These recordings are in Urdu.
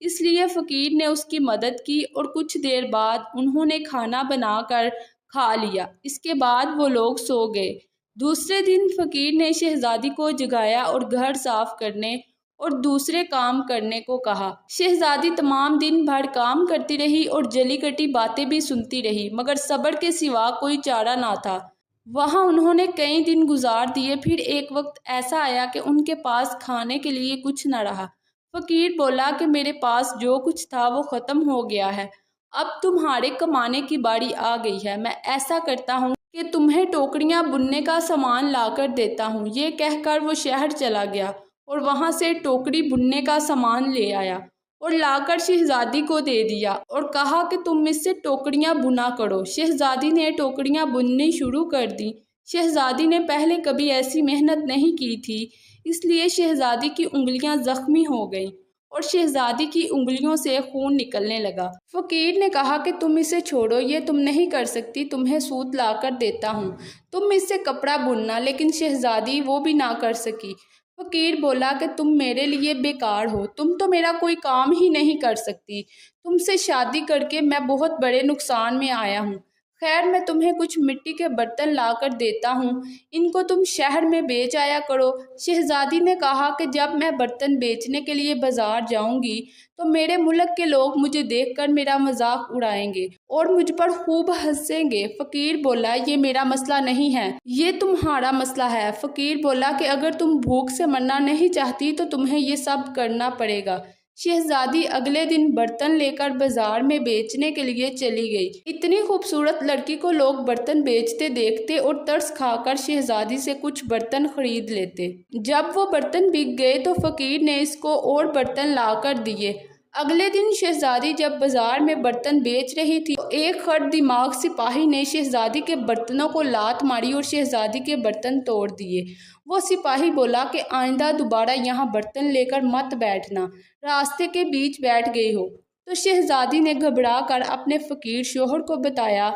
اس لیے فقیر نے اس کی مدد کی اور کچھ دیر بعد انہوں نے کھانا بنا کر کھا لیا۔ اس کے بعد وہ لوگ سو گئے۔ دوسرے دن فقیر نے شہزادی کو جگایا اور گھر صاف کرنے اور دوسرے کام کرنے کو کہا۔ شہزادی تمام دن بھر کام کرتی رہی اور جلی کٹی باتیں بھی سنتی رہی، مگر صبر کے سوا کوئی چارہ نہ تھا۔ وہاں انہوں نے کئی دن گزار دیے۔ پھر ایک وقت ایسا آیا کہ ان کے پاس کھانے کے لیے کچھ نہ رہا۔ فقیر بولا کہ میرے پاس جو کچھ تھا وہ ختم ہو گیا ہے، اب تمہارے کمانے کی باری آ گئی ہے۔ میں ایسا کرتا ہوں کہ تمہیں ٹوکریاں بننے کا سامان لا کر دیتا ہوں۔ یہ کہہ کر وہ شہر چلا گیا اور وہاں سے ٹوکری بننے کا سامان لے آیا اور لا کر شہزادی کو دے دیا اور کہا کہ تم اس سے ٹوکریاں بنا کرو۔ شہزادی نے ٹوکریاں بننی شروع کر دی۔ شہزادی نے پہلے کبھی ایسی محنت نہیں کی تھی، اس لیے شہزادی کی انگلیاں زخمی ہو گئیں اور شہزادی کی انگلیوں سے خون نکلنے لگا۔ فقیر نے کہا کہ تم اسے چھوڑو، یہ تم نہیں کر سکتی، تمہیں سوت لا کر دیتا ہوں، تم اس سے کپڑا بننا۔ لیکن شہزادی وہ بھی نہ کر سکی۔ فقیر بولا کہ تم میرے لیے بیکار ہو، تم تو میرا کوئی کام ہی نہیں کر سکتی، تم سے شادی کر کے میں بہت بڑے نقصان میں آیا ہوں۔ خیر، میں تمہیں کچھ مٹی کے برتن لا کر دیتا ہوں، ان کو تم شہر میں بیچ آیا کرو۔ شہزادی نے کہا کہ جب میں برتن بیچنے کے لیے بازار جاؤں گی تو میرے ملک کے لوگ مجھے دیکھ کر میرا مذاق اڑائیں گے اور مجھ پر خوب ہنسیں گے۔ فقیر بولا یہ میرا مسئلہ نہیں ہے، یہ تمہارا مسئلہ ہے۔ فقیر بولا کہ اگر تم بھوک سے مرنا نہیں چاہتی تو تمہیں یہ سب کرنا پڑے گا۔ شہزادی اگلے دن برتن لے کر بازار میں بیچنے کے لیے چلی گئی۔ اتنی خوبصورت لڑکی کو لوگ برتن بیچتے دیکھتے اور ترس کھا کر شہزادی سے کچھ برتن خرید لیتے۔ جب وہ برتن بک گئے تو فقیر نے اس کو اور برتن لا کر دیے۔ اگلے دن شہزادی جب بازار میں برتن بیچ رہی تھی تو ایک خرد دماغ سپاہی نے شہزادی کے برتنوں کو لات ماری اور شہزادی کے برتن توڑ دیے۔ وہ سپاہی بولا کہ آئندہ دوبارہ یہاں برتن لے کر مت بیٹھنا، راستے کے بیچ بیٹھ گئی ہو۔ تو شہزادی نے گھبرا کر اپنے فقیر شوہر کو بتایا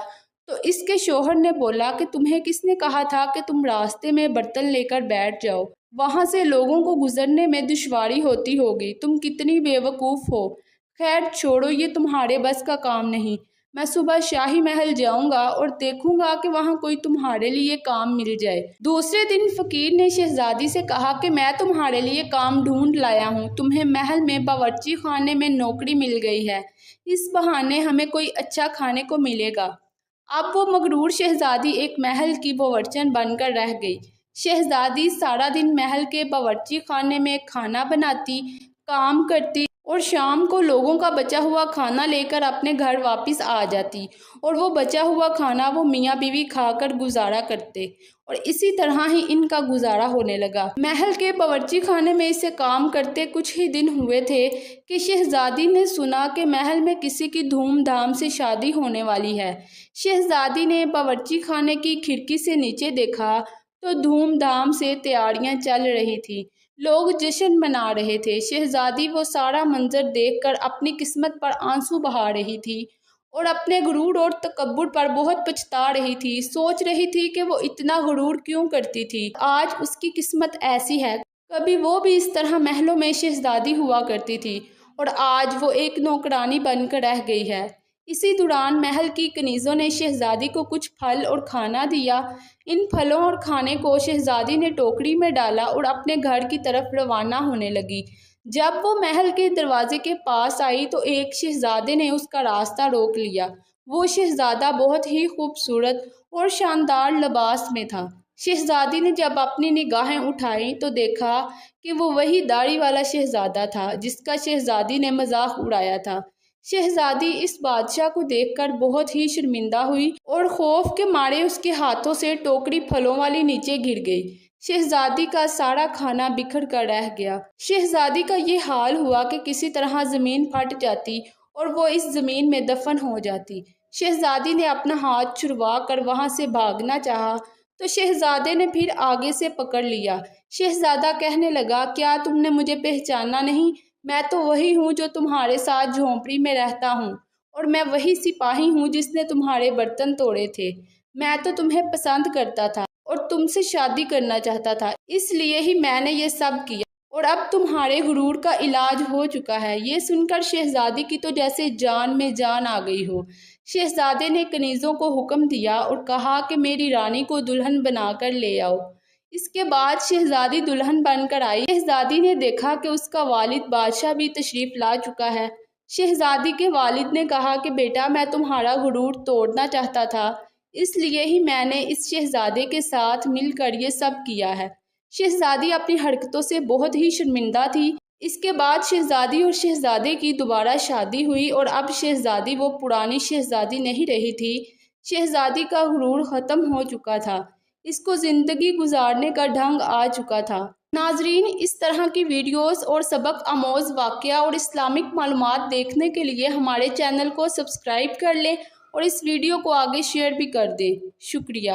تو اس کے شوہر نے بولا کہ تمہیں کس نے کہا تھا کہ تم راستے میں برتن لے کر بیٹھ جاؤ، وہاں سے لوگوں کو گزرنے میں دشواری ہوتی ہوگی، تم کتنی بے وقوف ہو۔ خیر چھوڑو، یہ تمہارے بس کا کام نہیں، میں صبح شاہی محل جاؤں گا اور دیکھوں گا کہ وہاں کوئی تمہارے لیے کام مل جائے۔ دوسرے دن فقیر نے شہزادی سے کہا کہ میں تمہارے لیے کام ڈھونڈ لایا ہوں، تمہیں محل میں باورچی خانے میں نوکری مل گئی ہے، اس بہانے ہمیں کوئی اچھا کھانے کو ملے گا۔ اب وہ مغرور شہزادی ایک محل کی باورچن بن کر رہ گئی۔ شہزادی سارا دن محل کے باورچی خانے میں کھانا بناتی، کام کرتی اور شام کو لوگوں کا بچا ہوا کھانا لے کر اپنے گھر واپس آ جاتی اور وہ بچا ہوا کھانا وہ میاں بیوی کھا کر گزارا کرتے اور اسی طرح ہی ان کا گزارا ہونے لگا۔ محل کے باورچی خانے میں اسے کام کرتے کچھ ہی دن ہوئے تھے کہ شہزادی نے سنا کہ محل میں کسی کی دھوم دھام سے شادی ہونے والی ہے۔ شہزادی نے باورچی خانے کی کھڑکی سے نیچے دیکھا تو دھوم دھام سے تیاریاں چل رہی تھیں، لوگ جشن منا رہے تھے۔ شہزادی وہ سارا منظر دیکھ کر اپنی قسمت پر آنسو بہا رہی تھی اور اپنے غرور اور تکبر پر بہت پچھتا رہی تھی۔ سوچ رہی تھی کہ وہ اتنا غرور کیوں کرتی تھی، آج اس کی قسمت ایسی ہے، کبھی وہ بھی اس طرح محلوں میں شہزادی ہوا کرتی تھی اور آج وہ ایک نوکرانی بن کر رہ گئی ہے۔ اسی دوران محل کی کنیزوں نے شہزادی کو کچھ پھل اور کھانا دیا۔ ان پھلوں اور کھانے کو شہزادی نے ٹوکری میں ڈالا اور اپنے گھر کی طرف روانہ ہونے لگی۔ جب وہ محل کے دروازے کے پاس آئی تو ایک شہزادے نے اس کا راستہ روک لیا۔ وہ شہزادہ بہت ہی خوبصورت اور شاندار لباس میں تھا۔ شہزادی نے جب اپنی نگاہیں اٹھائیں تو دیکھا کہ وہ وہی داڑھی والا شہزادہ تھا جس کا شہزادی نے مذاق اڑایا تھا۔ شہزادی اس بادشاہ کو دیکھ کر بہت ہی شرمندہ ہوئی اور خوف کے مارے اس کے ہاتھوں سے ٹوکری پھلوں والی نیچے گر گئی۔ شہزادی کا سارا کھانا بکھر کر رہ گیا۔ شہزادی کا یہ حال ہوا کہ کسی طرح زمین پھٹ جاتی اور وہ اس زمین میں دفن ہو جاتی۔ شہزادی نے اپنا ہاتھ چھڑوا کر وہاں سے بھاگنا چاہا تو شہزادے نے پھر آگے سے پکڑ لیا۔ شہزادہ کہنے لگا، کیا تم نے مجھے پہچانا نہیں؟ میں تو وہی ہوں جو تمہارے ساتھ جھونپڑی میں رہتا ہوں اور میں وہی سپاہی ہوں جس نے تمہارے برتن توڑے تھے۔ میں تو تمہیں پسند کرتا تھا اور تم سے شادی کرنا چاہتا تھا، اس لیے ہی میں نے یہ سب کیا اور اب تمہارے غرور کا علاج ہو چکا ہے۔ یہ سن کر شہزادی کی تو جیسے جان میں جان آ گئی ہو۔ شہزادے نے کنیزوں کو حکم دیا اور کہا کہ میری رانی کو دلہن بنا کر لے آؤ۔ اس کے بعد شہزادی دلہن بن کر آئی۔ شہزادی نے دیکھا کہ اس کا والد بادشاہ بھی تشریف لا چکا ہے۔ شہزادی کے والد نے کہا کہ بیٹا، میں تمہارا غرور توڑنا چاہتا تھا، اس لیے ہی میں نے اس شہزادے کے ساتھ مل کر یہ سب کیا ہے۔ شہزادی اپنی حرکتوں سے بہت ہی شرمندہ تھی۔ اس کے بعد شہزادی اور شہزادے کی دوبارہ شادی ہوئی اور اب شہزادی وہ پرانی شہزادی نہیں رہی تھی۔ شہزادی کا غرور ختم ہو چکا تھا۔ اس کو زندگی گزارنے کا ڈھنگ آ چکا تھا۔ ناظرین، اس طرح کی ویڈیوز اور سبق آموز واقعہ اور اسلامک معلومات دیکھنے کے لیے ہمارے چینل کو سبسکرائب کر لیں اور اس ویڈیو کو آگے شیئر بھی کر دیں۔ شکریہ۔